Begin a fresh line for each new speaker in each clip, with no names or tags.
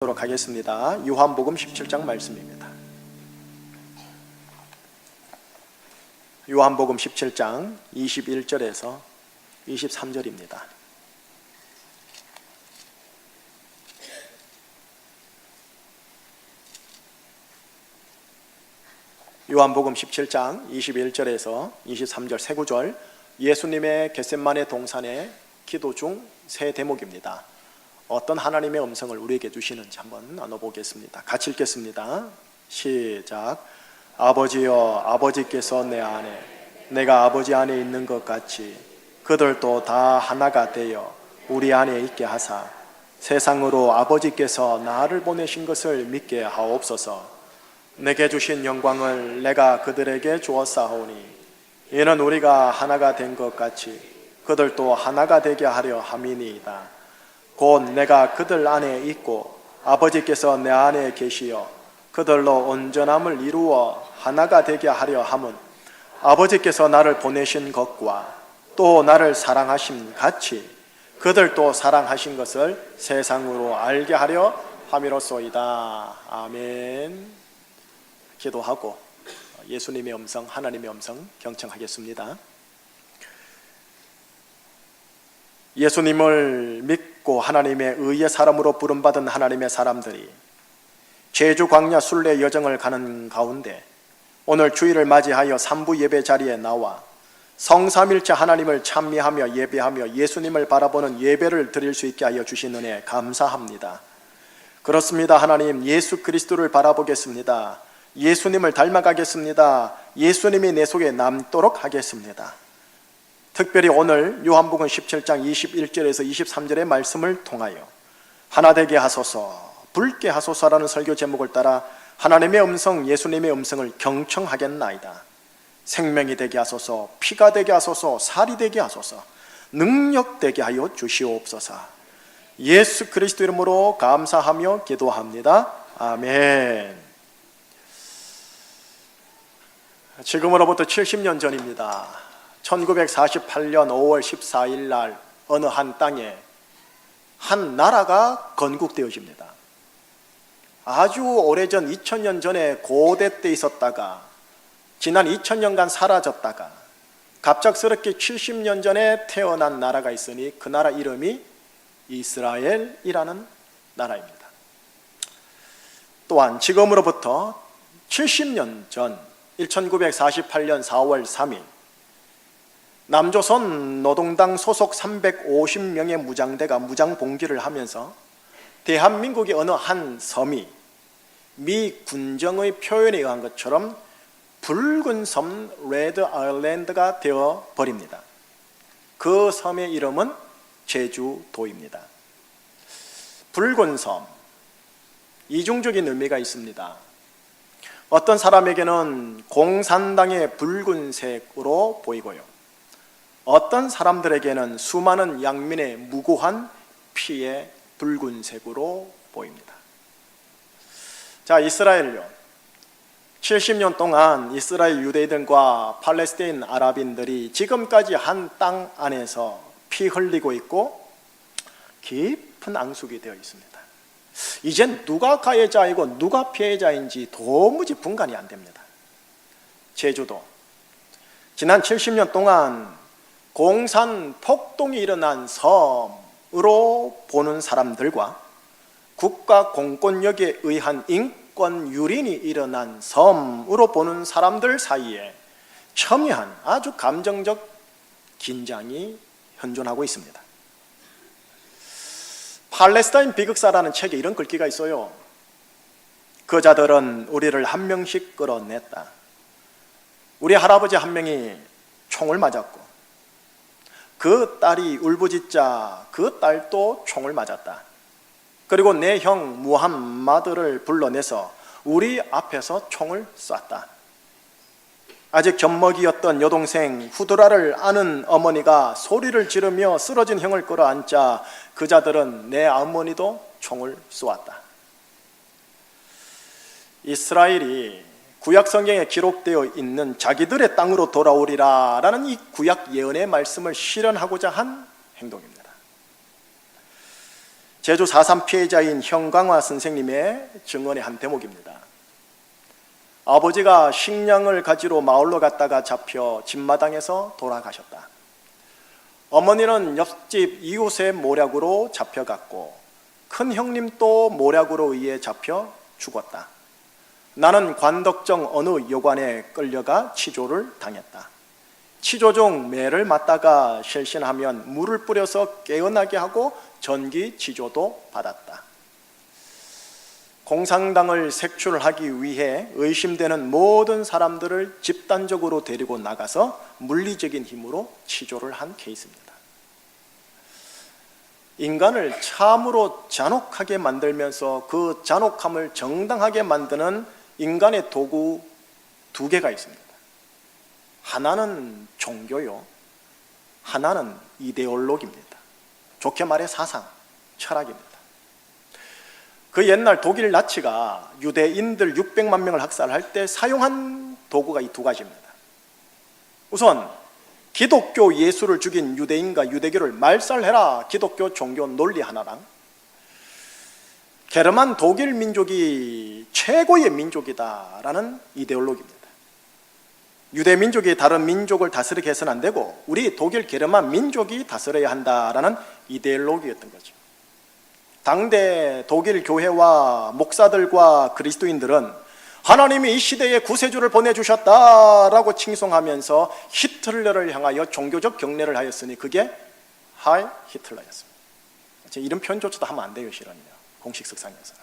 보도록 하겠습니다. 요한복음 17장 말씀입니다. 요한복음 17장 21절에서 23절입니다. 요한복음 17장 21절에서 23절 세 구절, 예수님의 겟세마네 동산의 기도 중 세 대목입니다. 어떤 하나님의 음성을 우리에게 주시는지 한번 나눠보겠습니다. 같이 읽겠습니다. 시작. 아버지여, 아버지께서 내 안에, 내가 아버지 안에 있는 것 같이 그들도 다 하나가 되어 우리 안에 있게 하사 세상으로 아버지께서 나를 보내신 것을 믿게 하옵소서. 내게 주신 영광을 내가 그들에게 주었사오니 이는 우리가 하나가 된 것 같이 그들도 하나가 되게 하려 함이니이다. 곧 내가 그들 안에 있고 아버지께서 내 안에 계시어 그들로 온전함을 이루어 하나가 되게 하려 함은 아버지께서 나를 보내신 것과 또 나를 사랑하심 같이 그들도 사랑하신 것을 세상으로 알게 하려 함이로소이다. 아멘. 기도하고 예수님의 음성, 하나님의 음성 경청하겠습니다. 예수님을 믿고 하나님의 의의 사람으로 부름받은 하나님의 사람들이 제주 광야 순례 여정을 가는 가운데 오늘 주일을 맞이하여 3부 예배 자리에 나와 성삼일체 하나님을 찬미하며 예배하며 예수님을 바라보는 예배를 드릴 수 있게 하여 주신 은혜 감사합니다. 그렇습니다. 하나님, 예수 그리스도를 바라보겠습니다. 예수님을 닮아가겠습니다. 예수님이 내 속에 남도록 하겠습니다. 특별히 오늘 요한복음 17장 21절에서 23절의 말씀을 통하여 하나 되게 하소서, 붉게 하소서라는 설교 제목을 따라 하나님의 음성, 예수님의 음성을 경청하겠나이다. 생명이 되게 하소서, 피가 되게 하소서, 살이 되게 하소서, 능력 되게 하여 주시옵소서. 예수 그리스도 이름으로 감사하며 기도합니다. 아멘. 지금으로부터 70년 전입니다. 1948년 5월 14일 날 어느 한 땅에 한 나라가 건국되어집니다. 아주 오래전 2000년 전에 고대 때 있었다가 지난 2000년간 사라졌다가 갑작스럽게 70년 전에 태어난 나라가 있으니 그 나라 이름이 이스라엘이라는 나라입니다. 또한 지금으로부터 70년 전 1948년 4월 3일 남조선 노동당 소속 350명의 무장대가 무장봉기를 하면서 대한민국의 어느 한 섬이 미 군정의 표현에 의한 것처럼 붉은 섬 레드 아일랜드가 되어 버립니다. 그 섬의 이름은 제주도입니다. 붉은 섬, 이중적인 의미가 있습니다. 어떤 사람에게는 공산당의 붉은색으로 보이고요, 어떤 사람들에게는 수많은 양민의 무고한 피의 붉은색으로 보입니다. 자, 이스라엘요. 70년 동안 이스라엘 유대인들과 팔레스타인 아랍인들이 지금까지 한 땅 안에서 피 흘리고 있고 깊은 앙숙이 되어 있습니다. 이젠 누가 가해자이고 누가 피해자인지 도무지 분간이 안 됩니다. 제주도, 지난 70년 동안 공산 폭동이 일어난 섬으로 보는 사람들과 국가 공권력에 의한 인권 유린이 일어난 섬으로 보는 사람들 사이에 첨예한 아주 감정적 긴장이 현존하고 있습니다. 팔레스타인 비극사라는 책에 이런 글귀가 있어요. 그 자들은 우리를 한 명씩 끌어냈다. 우리 할아버지 한 명이 총을 맞았고 그 딸이 울부짖자 그 딸도 총을 맞았다. 그리고 내 형 무함마드를 불러내서 우리 앞에서 총을 쐈다. 아직 젖먹이였던 여동생 후드라를 아는 어머니가 소리를 지르며 쓰러진 형을 끌어안자 그 자들은 내 어머니도 총을 쏘았다. 이스라엘이 구약 성경에 기록되어 있는 자기들의 땅으로 돌아오리라 라는 이 구약 예언의 말씀을 실현하고자 한 행동입니다. 제주 4.3 피해자인 현강화 선생님의 증언의 한 대목입니다. 아버지가 식량을 가지러 마을로 갔다가 잡혀 집마당에서 돌아가셨다. 어머니는 옆집 이웃의 모략으로 잡혀갔고 큰 형님도 모략으로 의해 잡혀 죽었다. 나는 관덕정 어느 여관에 끌려가 치조를 당했다. 치조 중 매를 맞다가 실신하면 물을 뿌려서 깨어나게 하고 전기 치조도 받았다. 공산당을 색출하기 위해 의심되는 모든 사람들을 집단적으로 데리고 나가서 물리적인 힘으로 치조를 한 케이스입니다. 인간을 참으로 잔혹하게 만들면서 그 잔혹함을 정당하게 만드는 인간의 도구 두 개가 있습니다. 하나는 종교요, 하나는 이데올로기입니다. 좋게 말해 사상, 철학입니다. 그 옛날 독일 나치가 유대인들 600만 명을 학살할 때 사용한 도구가 이 두 가지입니다. 우선 기독교 예수를 죽인 유대인과 유대교를 말살해라, 기독교 종교 논리 하나랑 게르만 독일 민족이 최고의 민족이다라는 이데올로기입니다. 유대 민족이 다른 민족을 다스리게 해서는 안 되고 우리 독일 게르만 민족이 다스려야 한다라는 이데올로기였던 거죠. 당대 독일 교회와 목사들과 그리스도인들은 하나님이 이 시대에 구세주를 보내주셨다라고 칭송하면서 히틀러를 향하여 종교적 경례를 하였으니 그게 하이 히틀러였습니다. 제 이름 표현조차도 하면 안 돼요, 실은요. 공식 석상에서는.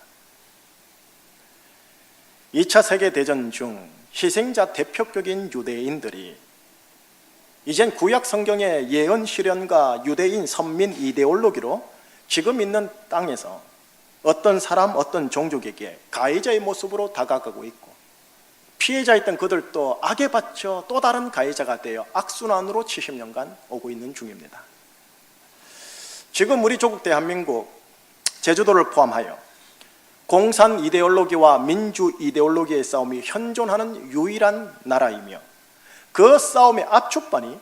2차 세계대전 중 희생자 대표격인 유대인들이 이젠 구약 성경의 예언 실현과 유대인 선민 이데올로기로 지금 있는 땅에서 어떤 사람, 어떤 종족에게 가해자의 모습으로 다가가고 있고 피해자였던 그들도 악에 받쳐 또 다른 가해자가 되어 악순환으로 70년간 오고 있는 중입니다. 지금 우리 조국 대한민국, 제주도를 포함하여 공산 이데올로기와 민주 이데올로기의 싸움이 현존하는 유일한 나라이며 그 싸움의 압축반이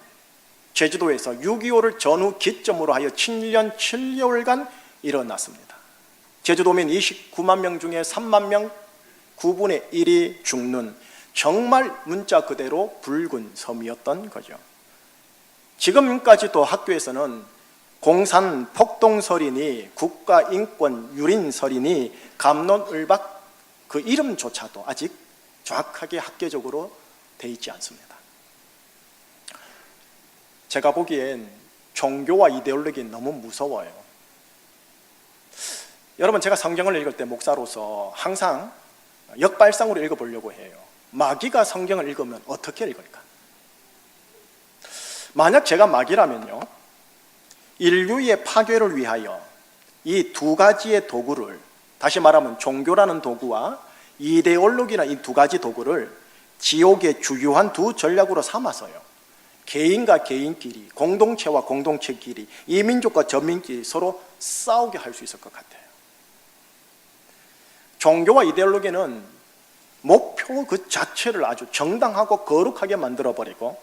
제주도에서 6.25를 전후 기점으로 하여 7년 7개월간 일어났습니다. 제주도민 29만 명 중에 3만 명 9분의 1이 죽는 정말 문자 그대로 붉은 섬이었던 거죠. 지금까지도 학교에서는 공산 폭동설이니 국가인권 유린설이니 갑론을박 그 이름조차도 아직 정확하게 학계적으로 돼 있지 않습니다. 제가 보기엔 종교와 이데올로기는 너무 무서워요. 여러분, 제가 성경을 읽을 때 목사로서 항상 역발상으로 읽어보려고 해요. 마귀가 성경을 읽으면 어떻게 읽을까? 만약 제가 마귀라면요, 인류의 파괴를 위하여 이 두 가지의 도구를, 다시 말하면 종교라는 도구와 이데올로기나 이 두 가지 도구를 지옥의 주요한 두 전략으로 삼아서요, 개인과 개인끼리, 공동체와 공동체끼리, 이 민족과 저 민족끼리 서로 싸우게 할 수 있을 것 같아요. 종교와 이데올로기는 목표 그 자체를 아주 정당하고 거룩하게 만들어버리고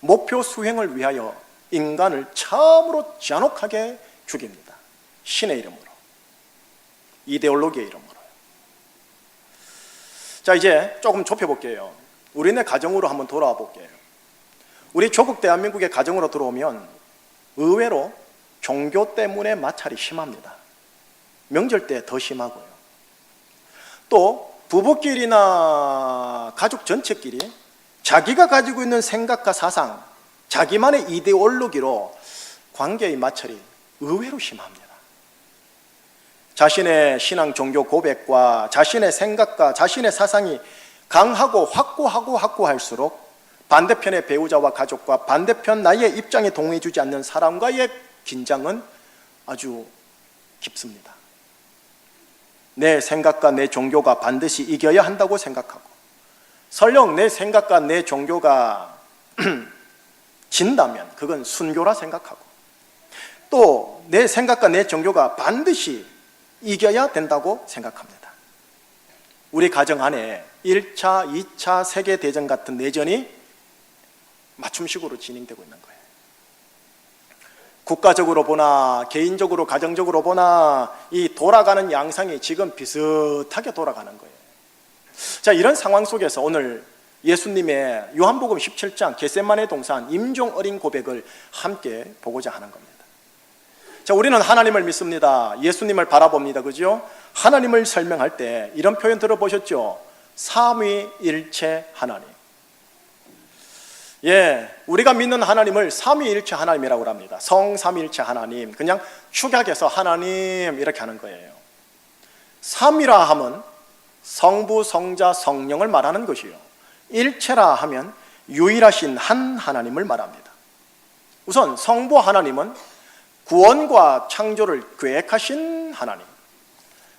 목표 수행을 위하여 인간을 참으로 잔혹하게 죽입니다. 신의 이름으로, 이데올로기의 이름으로. 자, 이제 조금 좁혀볼게요. 우리네 가정으로 한번 돌아와 볼게요. 우리 조국 대한민국의 가정으로 들어오면 의외로 종교 때문에 마찰이 심합니다. 명절 때 더 심하고요. 또 부부끼리나 가족 전체끼리 자기가 가지고 있는 생각과 사상, 자기만의 이데올로기로 관계의 마찰이 의외로 심합니다. 자신의 신앙 종교 고백과 자신의 생각과 자신의 사상이 강하고 확고할수록 반대편의 배우자와 가족과 반대편 나의 입장에 동의해주지 않는 사람과의 긴장은 아주 깊습니다. 내 생각과 내 종교가 반드시 이겨야 한다고 생각하고, 설령 내 생각과 내 종교가 진다면 그건 순교라 생각하고, 또 내 생각과 내 종교가 반드시 이겨야 된다고 생각합니다. 우리 가정 안에 1차, 2차 세계대전 같은 내전이 맞춤식으로 진행되고 있는 거예요. 국가적으로 보나 개인적으로 가정적으로 보나 이 돌아가는 양상이 지금 비슷하게 돌아가는 거예요. 자, 이런 상황 속에서 오늘 예수님의 요한복음 17장 겟세마네 동산 임종 어린 고백을 함께 보고자 하는 겁니다. 자, 우리는 하나님을 믿습니다. 예수님을 바라봅니다. 그죠? 하나님을 설명할 때 이런 표현 들어보셨죠? 삼위일체 하나님. 우리가 믿는 하나님을 삼위일체 하나님이라고 합니다. 성삼위일체 하나님. 그냥 축약해서 하나님 이렇게 하는 거예요. 삼이라 하면 성부, 성자, 성령을 말하는 것이요. 일체라 하면 유일하신 한 하나님을 말합니다. 우선 성부 하나님은 구원과 창조를 계획하신 하나님,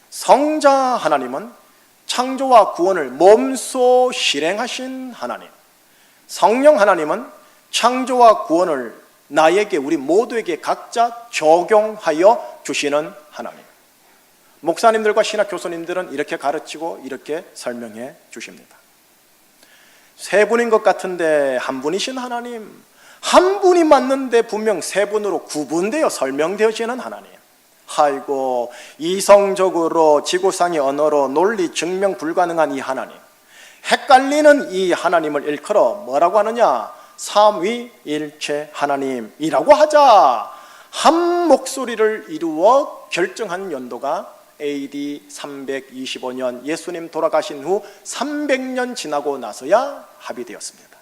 성자 하나님은 창조와 구원을 몸소 실행하신 하나님, 성령 하나님은 창조와 구원을 나에게, 우리 모두에게 각자 적용하여 주시는 하나님. 목사님들과 신학 교수님들은 이렇게 가르치고 이렇게 설명해 주십니다. 세 분인 것 같은데 한 분이신 하나님, 한 분이 맞는데 분명 세 분으로 구분되어 설명되어지는 하나님. 아이고, 이성적으로 지구상의 언어로 논리 증명 불가능한 이 하나님, 헷갈리는 이 하나님을 일컬어 뭐라고 하느냐? 삼위일체 하나님이라고 하자. 한 목소리를 이루어 결정한 연도가 AD 325년 예수님 돌아가신 후 300년 지나고 나서야 합의되었습니다.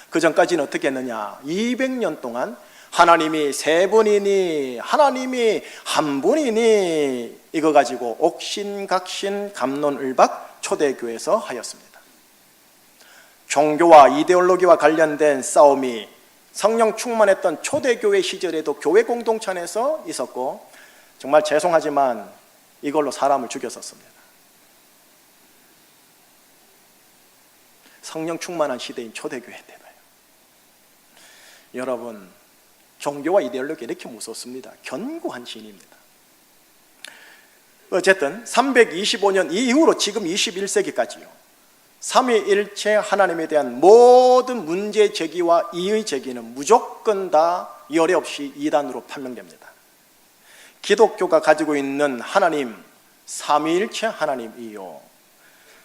그 전까지는 어떻게 했느냐? 200년 동안 하나님이 세 분이니 하나님이 한 분이니 이거 가지고 옥신각신 갑론을박 초대교회에서 하였습니다. 종교와 이데올로기와 관련된 싸움이 성령 충만했던 초대교회 시절에도 교회 공동체 안에서 있었고, 정말 죄송하지만 이걸로 사람을 죽였었습니다. 성령 충만한 시대인 초대교회 때봐요. 여러분, 종교와 이데올로기 이렇게 무섭습니다. 견고한 진입니다. 어쨌든 325년 이후로 지금 21세기까지요, 삼위일체 하나님에 대한 모든 문제 제기와 이의 제기는 무조건 다 열애 없이 이단으로 판명됩니다. 기독교가 가지고 있는 하나님, 삼위일체 하나님이요,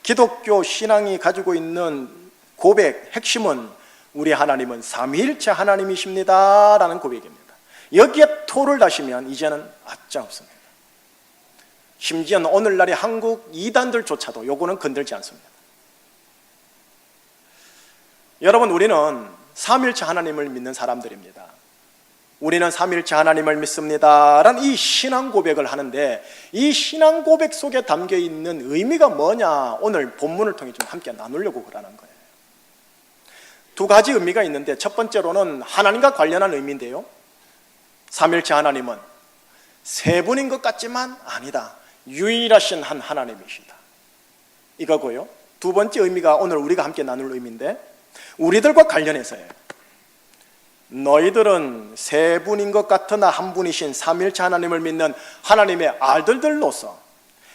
기독교 신앙이 가지고 있는 고백, 핵심은 우리 하나님은 삼위일체 하나님이십니다 라는 고백입니다. 여기에 토를 다시면 이제는 아짜 없습니다. 심지어는 오늘날의 한국 이단들조차도 요거는 건들지 않습니다. 여러분, 우리는 삼위일체 하나님을 믿는 사람들입니다. 우리는 삼위일체 하나님을 믿습니다 라는 이 신앙 고백을 하는데, 이 신앙 고백 속에 담겨있는 의미가 뭐냐, 오늘 본문을 통해 좀 함께 나누려고 그러는 거예요. 두 가지 의미가 있는데, 첫 번째로는 하나님과 관련한 의미인데요, 삼위일체 하나님은 세 분인 것 같지만 아니다, 유일하신 한 하나님이시다, 이거고요. 두 번째 의미가 오늘 우리가 함께 나눌 의미인데, 우리들과 관련해서예요. 너희들은 세 분인 것 같으나 한 분이신 삼위일체 하나님을 믿는 하나님의 아들들로서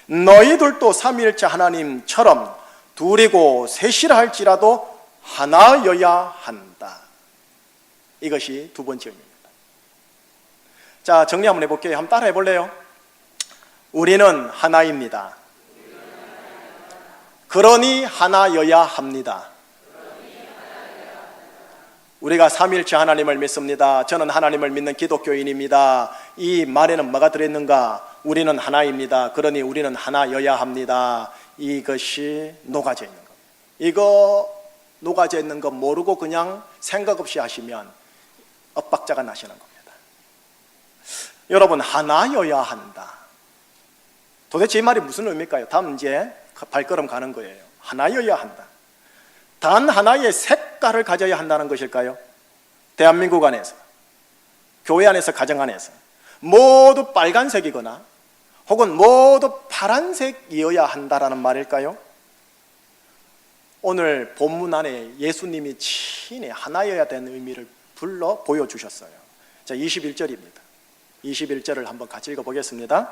너희들도 삼위일체 하나님처럼 둘이고 셋이라 할지라도 하나여야 한다. 이것이 두 번째 의미입니다. 자, 정리 한번 해볼게요. 한번 따라 해볼래요? 우리는 하나입니다. 그러니 하나여야 합니다. 우리가 삼위일체 하나님을 믿습니다. 저는 하나님을 믿는 기독교인입니다. 이 말에는 뭐가 들어있는가? 우리는 하나입니다. 그러니 우리는 하나여야 합니다. 이것이 녹아져 있는 겁니다. 이거 녹아져 있는 거 모르고 그냥 생각 없이 하시면 엇박자가 나시는 겁니다. 여러분, 하나여야 한다. 도대체 이 말이 무슨 의미일까요? 다음 이제 발걸음 가는 거예요. 하나여야 한다. 단 하나의 색깔을 가져야 한다는 것일까요? 대한민국 안에서, 교회 안에서, 가정 안에서 모두 빨간색이거나 혹은 모두 파란색이어야 한다라는 말일까요? 오늘 본문 안에 예수님이 친히 하나여야 되는 의미를 불러 보여주셨어요. 자, 21절입니다. 21절을 한번 같이 읽어보겠습니다.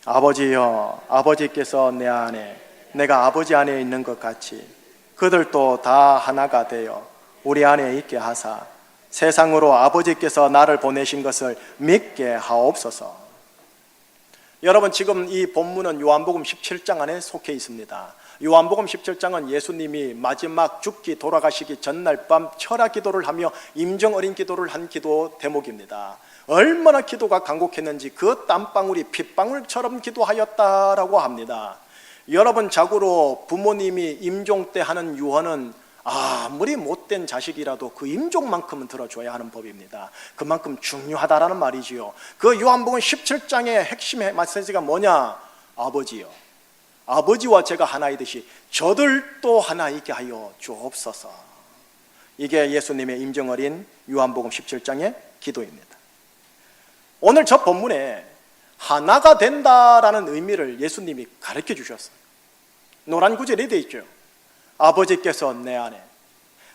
아버지여, 아버지께서 내 안에, 내가 아버지 안에 있는 것 같이 그들도 다 하나가 되어 우리 안에 있게 하사 세상으로 아버지께서 나를 보내신 것을 믿게 하옵소서. 여러분, 지금 이 본문은 요한복음 17장 안에 속해 있습니다. 요한복음 17장은 예수님이 마지막 죽기 돌아가시기 전날 밤 철야 기도를 하며 임종 어린 기도를 한 기도 대목입니다. 얼마나 기도가 간곡했는지 그 땀방울이 핏방울처럼 기도하였다라고 합니다. 여러분, 자고로 부모님이 임종 때 하는 유언은 아무리 못된 자식이라도 그 임종만큼은 들어줘야 하는 법입니다. 그만큼 중요하다라는 말이지요. 그 요한복음 17장의 핵심의 메시지가 뭐냐? 아버지요, 아버지와 제가 하나이듯이 저들도 하나이게 하여 주옵소서. 이게 예수님의 임종어린 요한복음 17장의 기도입니다. 오늘 저 본문에 하나가 된다라는 의미를 예수님이 가르쳐 주셨어요. 노란 구절이 되어 있죠. 아버지께서 내 안에,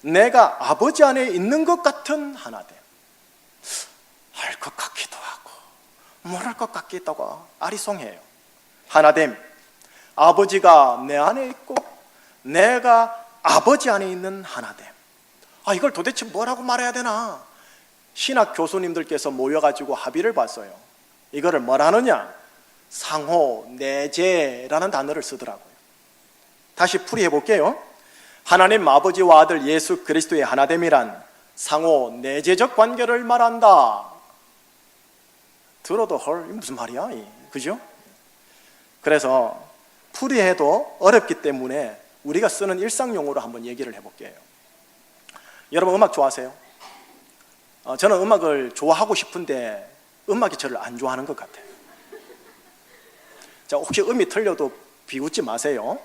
내가 아버지 안에 있는 것 같은 하나됨. 알 것 같기도 하고 모를 것 같기도 하고 아리송해요. 하나됨, 아버지가 내 안에 있고 내가 아버지 안에 있는 하나됨. 이걸 도대체 뭐라고 말해야 되나? 신학 교수님들께서 모여가지고 합의를 봤어요. 이거를 뭐라 하느냐? 상호 내재라는 단어를 쓰더라고요. 다시 풀이해 볼게요. 하나님 아버지와 아들 예수 그리스도의 하나됨이란 상호 내재적 관계를 말한다. 들어도 헐, 이게 무슨 말이야? 그죠? 그래서 풀이해도 어렵기 때문에 우리가 쓰는 일상용어로 한번 얘기를 해볼게요. 여러분, 음악 좋아하세요? 저는 음악을 좋아하고 싶은데 음악이 저를 안 좋아하는 것 같아요. 자, 혹시 음이 틀려도 비웃지 마세요.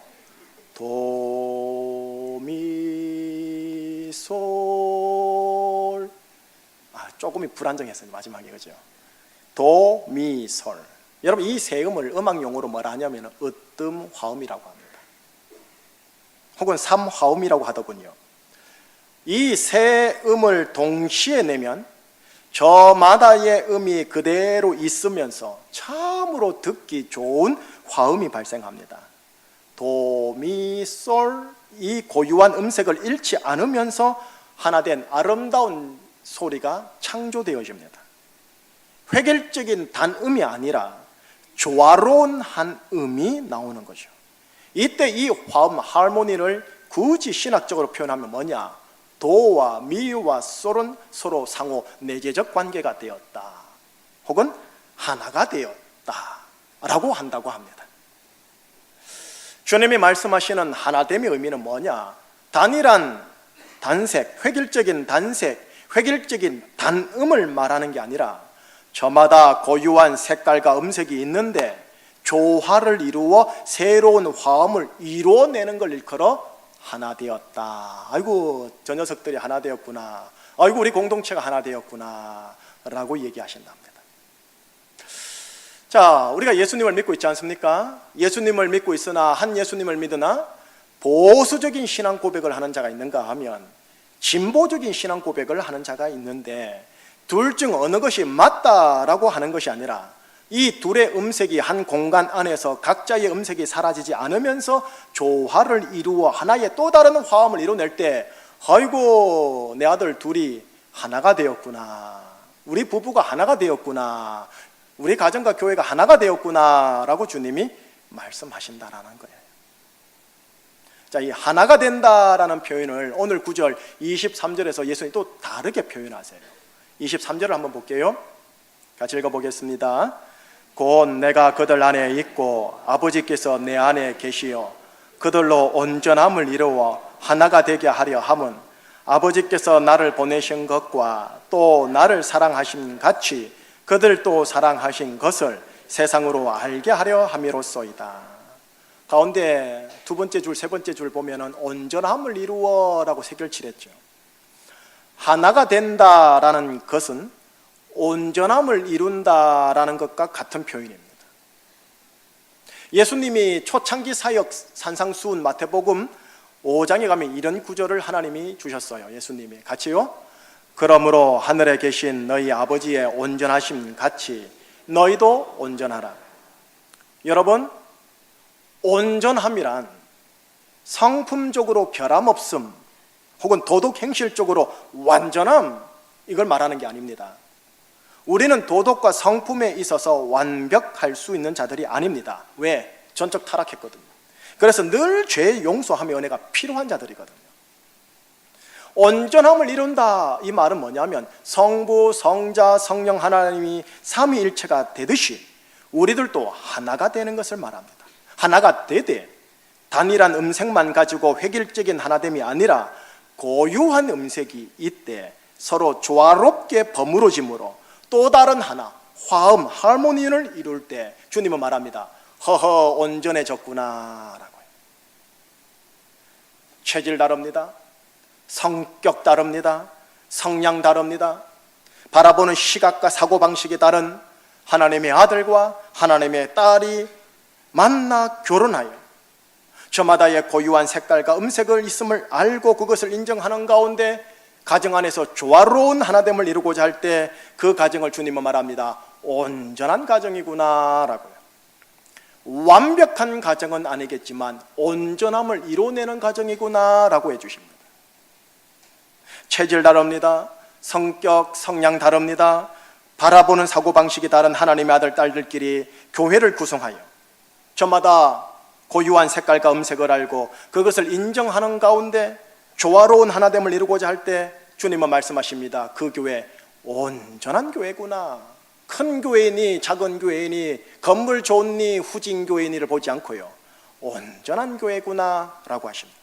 도, 미, 솔. 조금이 불안정했어요, 마지막에. 그죠? 도, 미, 솔. 여러분, 이 세 음을 음악 용어로 뭐라 하냐면 으뜸 화음이라고 합니다. 혹은 삼화음이라고 하더군요. 이 세 음을 동시에 내면 저마다의 음이 그대로 있으면서 참으로 듣기 좋은 화음이 발생합니다. 도, 미, 솔, 이 고유한 음색을 잃지 않으면서 하나 된 아름다운 소리가 창조되어집니다. 획일적인 단음이 아니라 조화로운 한 음이 나오는 거죠. 이때 이 화음, 하모니를 굳이 신학적으로 표현하면 뭐냐? 도와 미와 솔은 서로 상호 내재적 관계가 되었다, 혹은 하나가 되었다 라고 한다고 합니다. 주님이 말씀하시는 하나됨의 의미는 뭐냐? 단일한 단색, 획일적인 단색, 획일적인 단음을 말하는 게 아니라 저마다 고유한 색깔과 음색이 있는데 조화를 이루어 새로운 화음을 이루어내는 걸 일컬어 하나 되었다. 아이고, 저 녀석들이 하나 되었구나. 아이고, 우리 공동체가 하나 되었구나 라고 얘기하신답니다. 자, 우리가 예수님을 믿고 있지 않습니까? 예수님을 믿고 있으나 한 예수님을 믿으나 보수적인 신앙 고백을 하는 자가 있는가 하면 진보적인 신앙 고백을 하는 자가 있는데, 둘 중 어느 것이 맞다라고 하는 것이 아니라 이 둘의 음색이 한 공간 안에서 각자의 음색이 사라지지 않으면서 조화를 이루어 하나의 또 다른 화음을 이뤄낼 때, 아이고, 내 아들 둘이 하나가 되었구나, 우리 부부가 하나가 되었구나, 우리 가정과 교회가 하나가 되었구나 라고 주님이 말씀하신다라는 거예요. 자, 이 하나가 된다라는 표현을 오늘 9절 23절에서 예수님이 또 다르게 표현하세요. 23절을 한번 볼게요. 같이 읽어보겠습니다. 곧 내가 그들 안에 있고 아버지께서 내 안에 계시어 그들로 온전함을 이루어 하나가 되게 하려 함은 아버지께서 나를 보내신 것과 또 나를 사랑하신 같이 그들도 사랑하신 것을 세상으로 알게 하려 함이로소이다. 가운데 두 번째 줄, 세 번째 줄 보면은 온전함을 이루어라고 새결칠했죠. 하나가 된다라는 것은 온전함을 이룬다라는 것과 같은 표현입니다. 예수님이 초창기 사역 산상수훈 마태복음 5장에 가면 이런 구절을 하나님이 주셨어요. 예수님이 같이요. 그러므로 하늘에 계신 너희 아버지의 온전하심 같이 너희도 온전하라. 여러분, 온전함이란 성품적으로 변함없음 혹은 도덕 행실적으로 완전함, 이걸 말하는 게 아닙니다. 우리는 도덕과 성품에 있어서 완벽할 수 있는 자들이 아닙니다. 왜? 전적 타락했거든요. 그래서 늘 죄 용서함의 은혜가 필요한 자들이거든요. 온전함을 이룬다, 이 말은 뭐냐면 성부, 성자, 성령 하나님이 삼위일체가 되듯이 우리들도 하나가 되는 것을 말합니다. 하나가 되되 단일한 음색만 가지고 획일적인 하나됨이 아니라 고유한 음색이 이때 서로 조화롭게 버무러짐으로 또 다른 하나, 화음, 하모니를 이룰 때 주님은 말합니다. 허허, 온전해졌구나 라고요. 체질 다릅니다. 성격 다릅니다. 성량 다릅니다. 바라보는 시각과 사고방식이 다른 하나님의 아들과 하나님의 딸이 만나 결혼하여 저마다의 고유한 색깔과 음색을 있음을 알고 그것을 인정하는 가운데 가정 안에서 조화로운 하나됨을 이루고자 할 때 그 가정을 주님은 말합니다. 온전한 가정이구나 라고요. 완벽한 가정은 아니겠지만 온전함을 이뤄내는 가정이구나 라고 해주십니다. 체질 다릅니다. 성격, 성량 다릅니다. 바라보는 사고방식이 다른 하나님의 아들, 딸들끼리 교회를 구성하여 저마다 고유한 색깔과 음색을 알고 그것을 인정하는 가운데 조화로운 하나됨을 이루고자 할 때 주님은 말씀하십니다. 그 교회 온전한 교회구나. 큰 교회니 작은 교회니 건물 좋니 후진 교회니를 보지 않고요, 온전한 교회구나 라고 하십니다.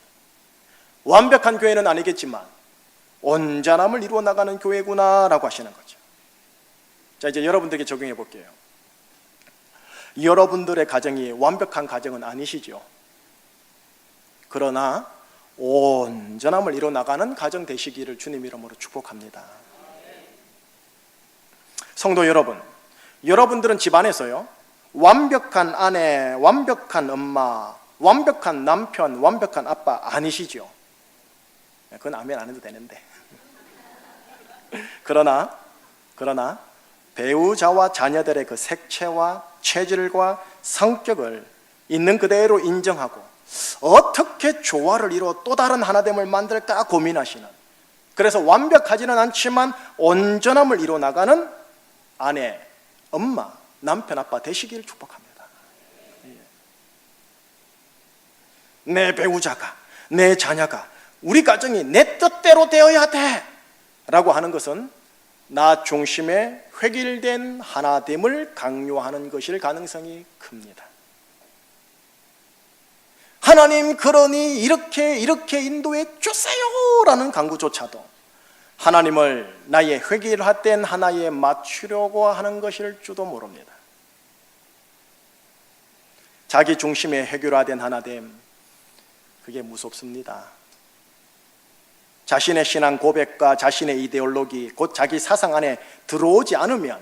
완벽한 교회는 아니겠지만 온전함을 이루어 나가는 교회구나 라고 하시는 거죠. 자, 이제 여러분들에게 적용해 볼게요. 여러분들의 가정이 완벽한 가정은 아니시죠. 그러나 온전함을 이루어 나가는 가정 되시기를 주님 이름으로 축복합니다. 성도 여러분, 여러분들은 집안에서요, 완벽한 아내, 완벽한 엄마, 완벽한 남편, 완벽한 아빠 아니시죠. 그건 아멘 안 해도 되는데. 그러나 배우자와 자녀들의 그 색채와 체질과 성격을 있는 그대로 인정하고 어떻게 조화를 이루어 또 다른 하나됨을 만들까 고민하시는, 그래서 완벽하지는 않지만 온전함을 이루어 나가는 아내, 엄마, 남편, 아빠 되시길 축복합니다. 내 배우자가, 내 자녀가, 우리 가정이 내 뜻대로 되어야 돼 라고 하는 것은 나 중심의 획일된 하나됨을 강요하는 것일 가능성이 큽니다. 하나님 그러니 이렇게 인도해 주세요 라는 강구조차도 하나님을 나의 획일화된 하나에 맞추려고 하는 것일지도 모릅니다. 자기 중심의 획일화된 하나됨, 그게 무섭습니다. 자신의 신앙 고백과 자신의 이데올로기, 곧 자기 사상 안에 들어오지 않으면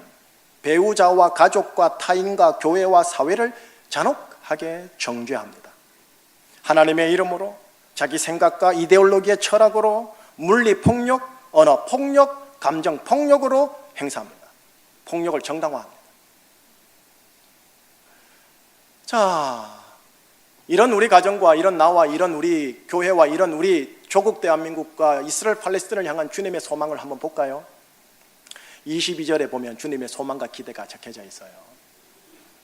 배우자와 가족과 타인과 교회와 사회를 잔혹하게 정죄합니다. 하나님의 이름으로 자기 생각과 이데올로기의 철학으로 물리폭력, 언어폭력, 감정폭력으로 행사합니다. 폭력을 정당화합니다. 자, 이런 우리 가정과 이런 나와 이런 우리 교회와 이런 우리 조국 대한민국과 이스라엘 팔레스틴을 향한 주님의 소망을 한번 볼까요? 22절에 보면 주님의 소망과 기대가 적혀져 있어요.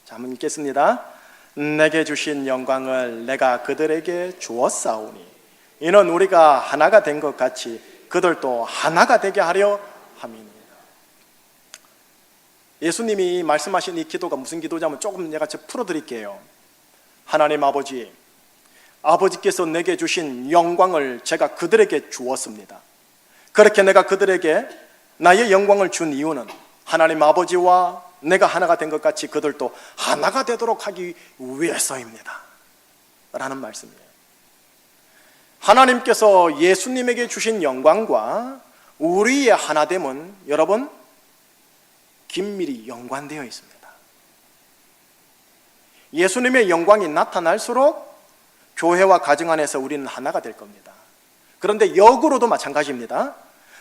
자, 한번 읽겠습니다. 내게 주신 영광을 내가 그들에게 주었사오니 이는 우리가 하나가 된 것 같이 그들도 하나가 되게 하려 함이니라. 예수님이 말씀하신 이 기도가 무슨 기도냐면 조금 내가 풀어드릴게요. 하나님 아버지, 아버지께서 내게 주신 영광을 제가 그들에게 주었습니다. 그렇게 내가 그들에게 나의 영광을 준 이유는 하나님 아버지와 내가 하나가 된 것 같이 그들도 하나가 되도록 하기 위해서입니다 라는 말씀이에요. 하나님께서 예수님에게 주신 영광과 우리의 하나됨은 여러분 긴밀히 연관되어 있습니다. 예수님의 영광이 나타날수록 교회와 가정 안에서 우리는 하나가 될 겁니다. 그런데 역으로도 마찬가지입니다.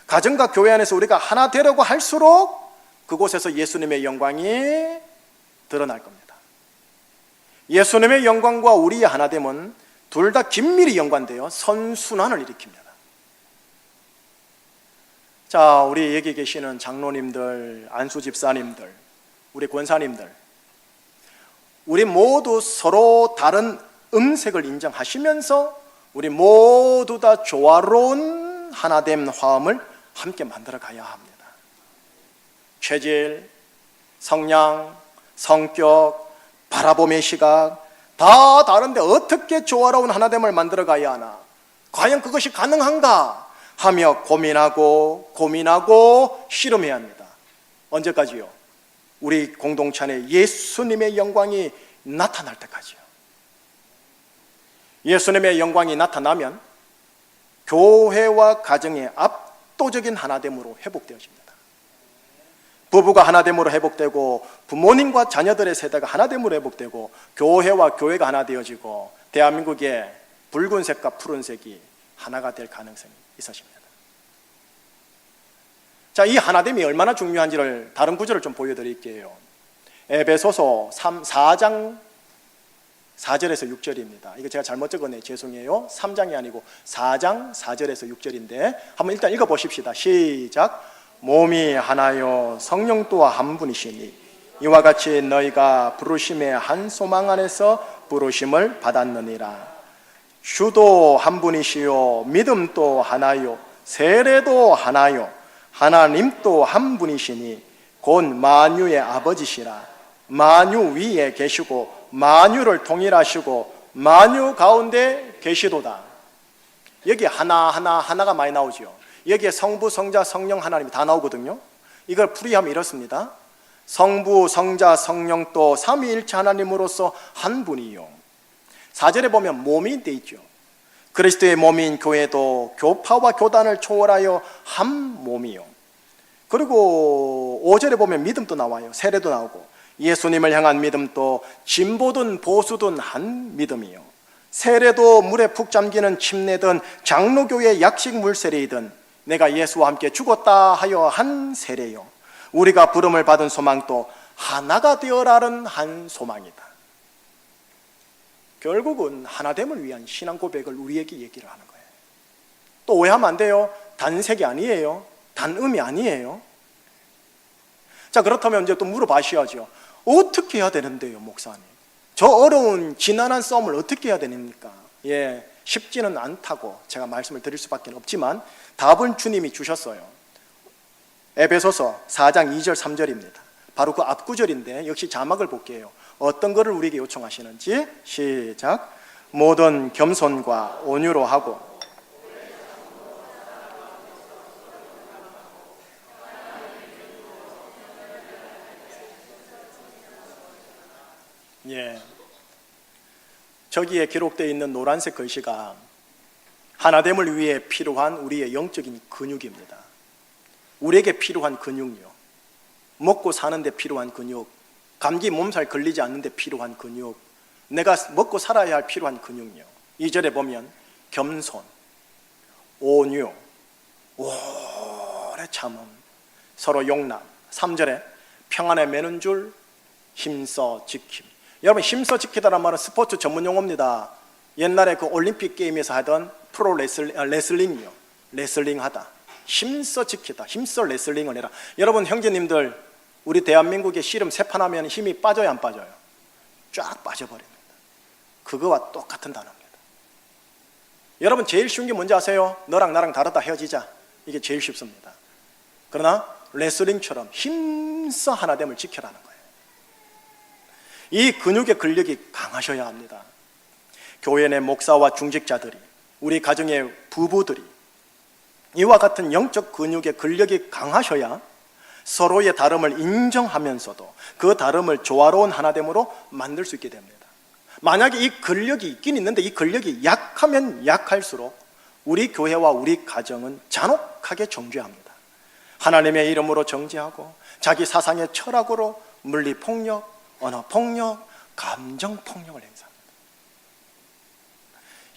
가정과 교회 안에서 우리가 하나 되려고 할수록 그곳에서 예수님의 영광이 드러날 겁니다. 예수님의 영광과 우리의 하나됨은 둘 다 긴밀히 연관되어 선순환을 일으킵니다. 자, 우리 여기 계시는 장로님들, 안수 집사님들, 우리 권사님들, 우리 모두 서로 다른 음색을 인정하시면서 우리 모두 다 조화로운 하나됨 화음을 함께 만들어 가야 합니다. 체질, 성량, 성격, 바라봄의 시각 다 다른데 어떻게 조화로운 하나됨을 만들어 가야 하나? 과연 그것이 가능한가? 하며 고민하고 씨름해야 합니다. 언제까지요? 우리 공동체 안에 예수님의 영광이 나타날 때까지요. 예수님의 영광이 나타나면 교회와 가정의 압도적인 하나됨으로 회복되어집니다. 부부가 하나됨으로 회복되고 부모님과 자녀들의 세대가 하나됨으로 회복되고 교회와 교회가 하나 되어지고 대한민국의 붉은색과 푸른색이 하나가 될 가능성이 있으십니다. 자, 이 하나됨이 얼마나 중요한지를 다른 구절을 좀 보여드릴게요. 에베소서 4장 4절에서 6절입니다. 이거 제가 잘못 적었네요. 죄송해요. 3장이 아니고 4장 4절에서 6절인데 한번 일단 읽어보십시다. 시작. 몸이 하나요 성령 또한 한 분이시니 이와 같이 너희가 부르심의 한 소망 안에서 부르심을 받았느니라. 주도 한 분이시요 믿음도 하나요 세례도 하나요 하나님도 한 분이시니 곧 만유의 아버지시라. 만유 위에 계시고 만유를 통일하시고 만유 가운데 계시도다. 여기 하나가 많이 나오죠. 여기에 성부, 성자, 성령, 하나님이 다 나오거든요. 이걸 풀이하면 이렇습니다. 성부, 성자, 성령 또 삼위일체 하나님으로서 한 분이요. 4절에 보면 몸이 돼 있죠. 그리스도의 몸인 교회도 교파와 교단을 초월하여 한 몸이요. 그리고 5절에 보면 믿음도 나와요. 세례도 나오고 예수님을 향한 믿음도 진보든 보수든 한 믿음이요. 세례도 물에 푹 잠기는 침례든 장로교의 약식 물세례이든 내가 예수와 함께 죽었다 하여 한 세례요. 우리가 부름을 받은 소망도 하나가 되어라는 한 소망이다. 결국은 하나됨을 위한 신앙 고백을 우리에게 얘기를 하는 거예요. 또 오해하면 안 돼요. 단색이 아니에요. 단음이 아니에요. 자, 그렇다면 이제 또 물어봐셔야죠. 어떻게 해야 되는데요, 목사님? 저 어려운 지난한 싸움을 어떻게 해야 됩니까? 쉽지는 않다고 제가 말씀을 드릴 수밖에 없지만 답은 주님이 주셨어요. 에베소서 4장 2절 3절입니다. 바로 그 앞구절인데 역시 자막을 볼게요. 어떤 것을 우리에게 요청하시는지 시작. 모든 겸손과 온유로 하고 저기에 기록되어 있는 노란색 글씨가 하나됨을 위해 필요한 우리의 영적인 근육입니다. 우리에게 필요한 근육요. 먹고 사는데 필요한 근육, 감기 몸살 걸리지 않는데 필요한 근육, 내가 먹고 살아야 할 필요한 근육요. 2절에 보면 겸손, 온유, 오래 참음, 서로 용납. 3절에 평안에 매는 줄 힘써 지킴. 여러분, 힘써 지키다란 말은 스포츠 전문 용어입니다. 옛날에 그 올림픽 게임에서 하던 프로 레슬링이요. 레슬링 하다. 힘써 지키다. 힘써 레슬링을 해라. 여러분, 형제님들, 우리 대한민국의 씨름 세 판 하면 힘이 빠져요, 안 빠져요? 쫙 빠져버립니다. 그거와 똑같은 단어입니다. 여러분, 제일 쉬운 게 뭔지 아세요? 너랑 나랑 다르다, 헤어지자. 이게 제일 쉽습니다. 그러나 레슬링처럼 힘써 하나됨을 지켜라는 거예요. 이 근육의 근력이 강하셔야 합니다. 교회 내 목사와 중직자들이, 우리 가정의 부부들이 이와 같은 영적 근육의 근력이 강하셔야 서로의 다름을 인정하면서도 그 다름을 조화로운 하나됨으로 만들 수 있게 됩니다. 만약에 이 근력이 있긴 있는데 이 근력이 약하면 약할수록 우리 교회와 우리 가정은 잔혹하게 정죄합니다. 하나님의 이름으로 정죄하고 자기 사상의 철학으로 물리폭력, 언어폭력, 감정폭력을 행사합니다.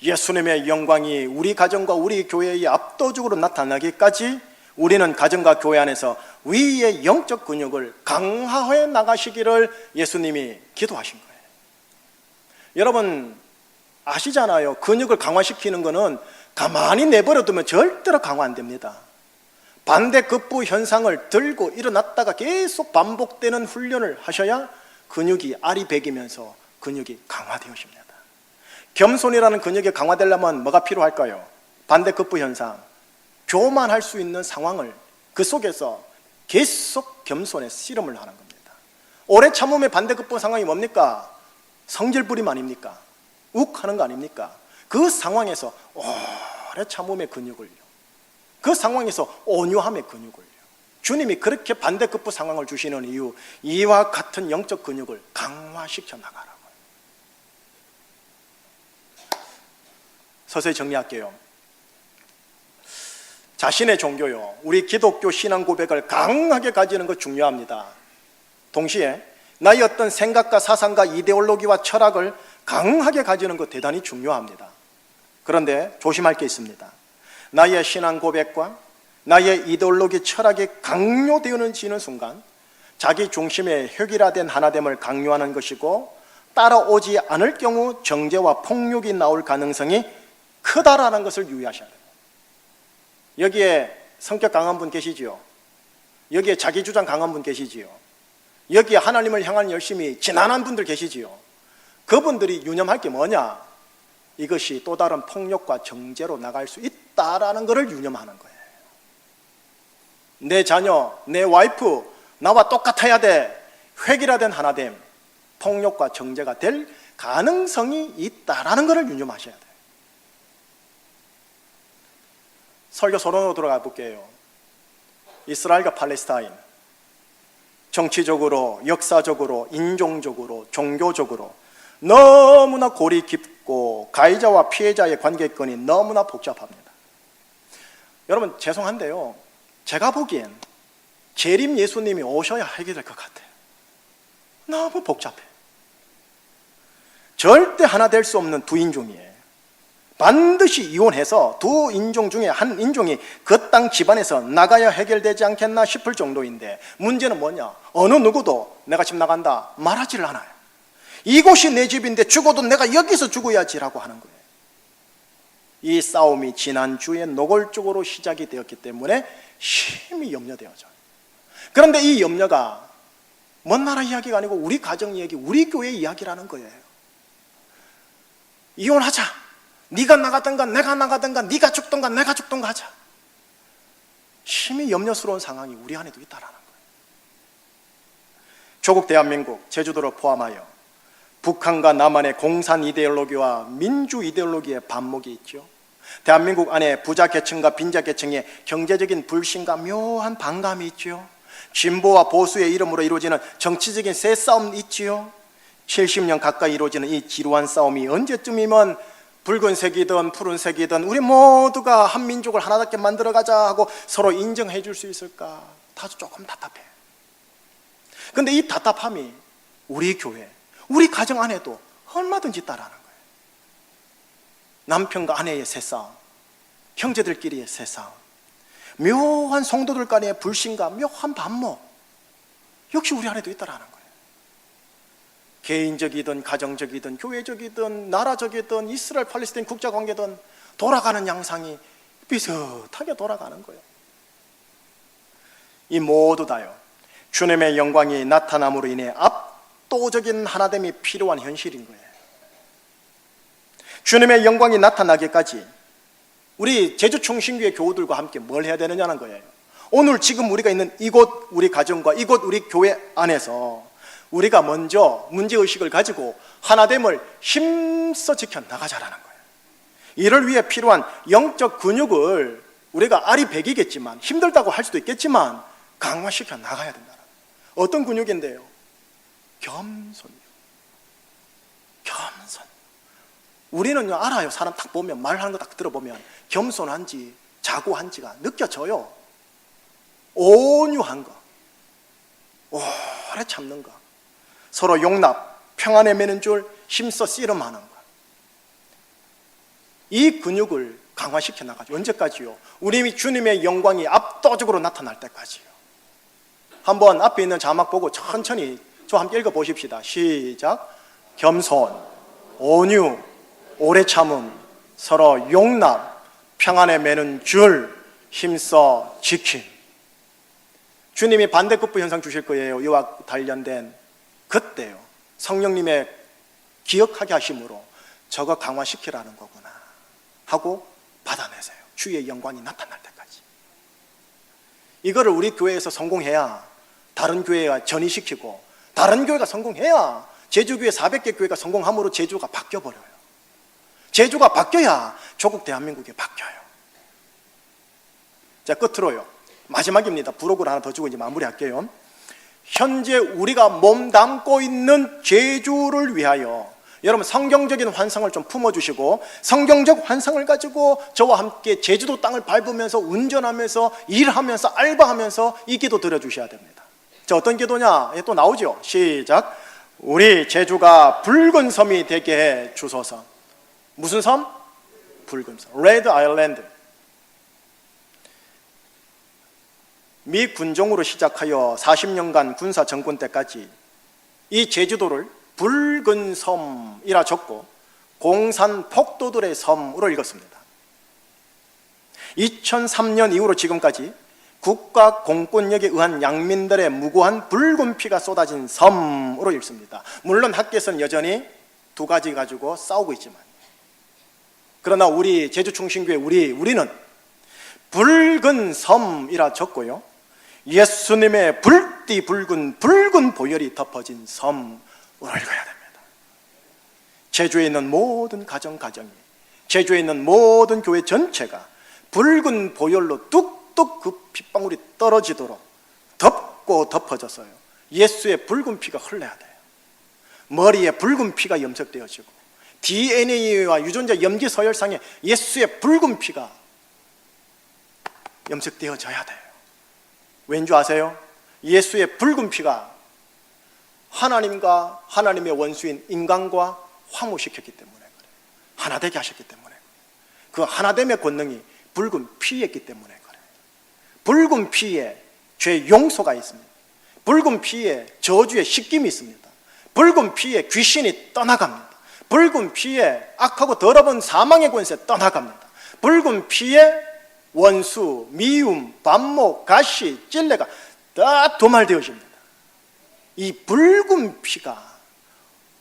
예수님의 영광이 우리 가정과 우리 교회에 압도적으로 나타나기까지 우리는 가정과 교회 안에서 위의 영적 근육을 강화해 나가시기를 예수님이 기도하신 거예요. 여러분 아시잖아요. 근육을 강화시키는 것은 가만히 내버려 두면 절대로 강화 안 됩니다. 반대급부 현상을 들고 일어났다가 계속 반복되는 훈련을 하셔야 근육이 알이 배기면서 근육이 강화되어집니다. 겸손이라는 근육이 강화되려면 뭐가 필요할까요? 반대급부 현상, 교만할 수 있는 상황을 그 속에서 계속 겸손의 씨름을 하는 겁니다. 오래 참음의 반대급부 상황이 뭡니까? 성질 부림 아닙니까? 욱하는 거 아닙니까? 그 상황에서 오래 참음의 근육을요, 그 상황에서 온유함의 근육을요, 주님이 그렇게 반대급부 상황을 주시는 이유, 이와 같은 영적 근육을 강화시켜 나가라고요. 서서히 정리할게요. 자신의 종교요, 우리 기독교 신앙 고백을 강하게 가지는 것 중요합니다. 동시에 나의 어떤 생각과 사상과 이데올로기와 철학을 강하게 가지는 것 대단히 중요합니다. 그런데 조심할 게 있습니다. 나의 신앙 고백과 나의 이데올로기 철학이 강요되어지는 순간 자기 중심의 획일화된 하나됨을 강요하는 것이고, 따라오지 않을 경우 정죄와 폭력이 나올 가능성이 크다라는 것을 유의하셔야 돼요. 여기에 성격 강한 분 계시지요? 여기에 자기 주장 강한 분 계시지요? 여기에 하나님을 향한 열심이 지난한 분들 계시지요? 그분들이 유념할 게 뭐냐? 이것이 또 다른 폭력과 정죄로 나갈 수 있다라는 것을 유념하는 거예요. 내 자녀, 내 와이프 나와 똑같아야 돼, 획일화된 하나됨, 폭력과 정죄가 될 가능성이 있다라는 것을 유념하셔야 돼요. 설교 서론으로 들어가 볼게요. 이스라엘과 팔레스타인, 정치적으로, 역사적으로, 인종적으로, 종교적으로 너무나 골이 깊고 가해자와 피해자의 관계권이 너무나 복잡합니다. 여러분 죄송한데요, 제가 보기엔 재림 예수님이 오셔야 해결될 것 같아요. 너무 복잡해. 절대 하나 될 수 없는 두 인종이에요. 반드시 이혼해서 두 인종 중에 한 인종이 그 땅 집안에서 나가야 해결되지 않겠나 싶을 정도인데, 문제는 뭐냐? 어느 누구도 내가 집 나간다 말하지를 않아요. 이곳이 내 집인데 죽어도 내가 여기서 죽어야지라고 하는 거예요. 이 싸움이 지난주에 노골적으로 시작이 되었기 때문에 심히 염려되어져요. 그런데 이 염려가 먼 나라 이야기가 아니고 우리 가정 이야기, 우리 교회 이야기라는 거예요. 이혼하자. 네가 나가든가 내가 나가든가, 네가 죽든가 내가 죽든가 하자. 심히 염려스러운 상황이 우리 안에도 있다라는 거예요. 조국 대한민국, 제주도를 포함하여 북한과 남한의 공산 이데올로기와 민주 이데올로기의 반목이 있죠. 대한민국 안에 부자 계층과 빈자 계층의 경제적인 불신과 묘한 반감이 있죠. 진보와 보수의 이름으로 이루어지는 정치적인 쇠싸움이 있지요. 70년 가까이 이루어지는 이 지루한 싸움이 언제쯤이면 붉은색이든 푸른색이든 우리 모두가 한 민족을 하나답게 만들어가자 하고 서로 인정해 줄 수 있을까? 다소 조금 답답해. 그런데 이 답답함이 우리 교회, 우리 가정 안에도 얼마든지 있다라는 거예요. 남편과 아내의 새싸움, 형제들끼리의 새싸움, 묘한 성도들 간의 불신과 묘한 반목, 역시 우리 안에도 있다라는 거예요. 개인적이든 가정적이든 교회적이든 나라적이든 이스라엘 팔레스타인 국제관계든 돌아가는 양상이 비슷하게 돌아가는 거예요. 이 모두 다요, 주님의 영광이 나타남으로 인해 압도적인 하나됨이 필요한 현실인 거예요. 주님의 영광이 나타나기까지 우리 제주충신교회 교우들과 함께 뭘 해야 되느냐는 거예요. 오늘 지금 우리가 있는 이곳 우리 가정과 이곳 우리 교회 안에서 우리가 먼저 문제의식을 가지고 하나됨을 힘써 지켜나가자라는 거예요. 이를 위해 필요한 영적 근육을 우리가 알이 배기겠지만, 힘들다고 할 수도 있겠지만 강화시켜 나가야 된다는 거예요. 어떤 근육인데요? 겸손이요. 겸손. 우리는요 알아요. 사람 딱 보면, 말하는 거 딱 들어보면 겸손한지 자고한지가 느껴져요. 온유한 거, 오래 참는 거, 서로 용납, 평안에 매는 줄 힘써 씨름하는 것. 이 근육을 강화시켜 나가죠. 언제까지요? 우리 주님의 영광이 압도적으로 나타날 때까지요. 한번 앞에 있는 자막 보고 천천히 저 함께 읽어보십시다. 시작. 겸손, 온유, 오래 참음, 서로 용납, 평안에 매는 줄 힘써 지킴. 주님이 반대급부 현상 주실 거예요. 이와 관련된 그때요. 성령님의 기억하게 하심으로 저거 강화시키라는 거구나 하고 받아내세요. 주의 영광이 나타날 때까지. 이거를 우리 교회에서 성공해야 다른 교회가 전이시키고, 다른 교회가 성공해야 제주교회 400개 교회가 성공함으로 제주가 바뀌어버려요. 제주가 바뀌어야 조국 대한민국이 바뀌어요. 자, 끝으로요, 마지막입니다. 부록을 하나 더 주고 이제 마무리할게요. 현재 우리가 몸담고 있는 제주를 위하여 여러분 성경적인 환상을 좀 품어주시고, 성경적 환상을 가지고 저와 함께 제주도 땅을 밟으면서 운전하면서 일하면서 알바하면서 이 기도 드려주셔야 됩니다. 자, 어떤 기도냐? 또 나오죠. 시작. 우리 제주가 붉은 섬이 되게 해 주소서. 무슨 섬? 붉은 섬. 레드 아일랜드. 미 군종으로 시작하여 40년간 군사 정권 때까지 이 제주도를 붉은 섬이라 적고 공산 폭도들의 섬으로 읽었습니다. 2003년 이후로 지금까지 국가 공권력에 의한 양민들의 무고한 붉은 피가 쏟아진 섬으로 읽습니다. 물론 학계에서는 여전히 두 가지 가지고 싸우고 있지만, 그러나 우리 제주충신교회 우리는 붉은 섬이라 적고요, 예수님의 불띠 붉은 보혈이 덮어진 섬으로 읽어야 됩니다. 제주에 있는 모든 가정이, 제주에 있는 모든 교회 전체가 붉은 보혈로 뚝뚝 그 핏방울이 떨어지도록 덮고 덮어졌어요. 예수의 붉은 피가 흘러야 돼요. 머리에 붉은 피가 염색되어지고 DNA와 유전자 염기 서열상에 예수의 붉은 피가 염색되어져야 돼요. 왠지 아세요? 예수의 붉은 피가 하나님과 하나님의 원수인 인간과 화목시켰기 때문에 그래요. 하나 되게 하셨기 때문에. 그 하나됨의 권능이 붉은 피였기 때문에 그래요. 붉은 피에 죄 용서가 있습니다. 붉은 피에 저주의 씻김이 있습니다. 붉은 피에 귀신이 떠나갑니다. 붉은 피에 악하고 더러운 사망의 권세 떠나갑니다. 붉은 피에 원수, 미움, 반목, 가시, 찔레가 다 도말되어집니다. 이 붉은 피가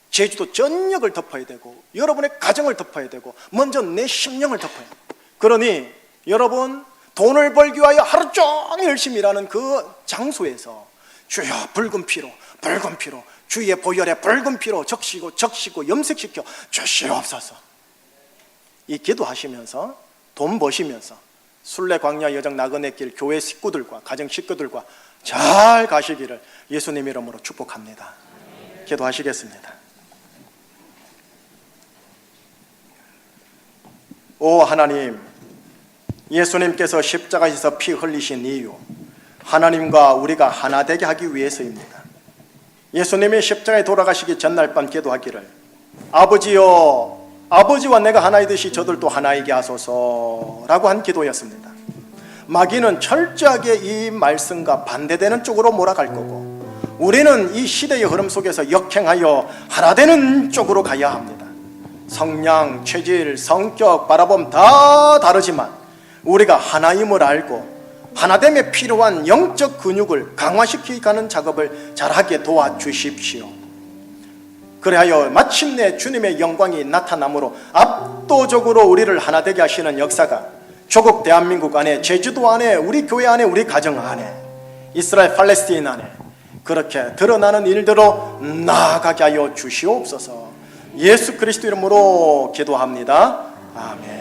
제주도 전역을 덮어야 되고 여러분의 가정을 덮어야 되고 먼저 내 심령을 덮어야 돼요. 그러니 여러분 돈을 벌기 위하여 하루 종일 열심히 일하는 그 장소에서 주여 붉은 피로 주의 보혈의 붉은 피로 적시고 염색시켜 주시옵소서. 이 기도하시면서 돈 버시면서 순례 광야 여정 나그네 길 교회 식구들과 가정 식구들과 잘 가시기를 예수님 이름으로 축복합니다. 기도하시겠습니다. 오 하나님, 예수님께서 십자가에서 피 흘리신 이유 하나님과 우리가 하나 되게 하기 위해서입니다. 예수님이 십자가에 돌아가시기 전날 밤 기도하기를 아버지여, 아버지와 내가 하나이듯이 저들도 하나이게 하소서라고 한 기도였습니다. 마귀는 철저하게 이 말씀과 반대되는 쪽으로 몰아갈 거고 우리는 이 시대의 흐름 속에서 역행하여 하나 되는 쪽으로 가야 합니다. 성량, 체질, 성격, 바라봄 다 다르지만 우리가 하나임을 알고 하나됨에 필요한 영적 근육을 강화시키가는 작업을 잘하게 도와주십시오. 그래하여 마침내 주님의 영광이 나타나므로 압도적으로 우리를 하나 되게 하시는 역사가 조국 대한민국 안에, 제주도 안에, 우리 교회 안에, 우리 가정 안에, 이스라엘 팔레스타인 안에 그렇게 드러나는 일대로 나아가게 하여 주시옵소서. 예수 그리스도 이름으로 기도합니다. 아멘.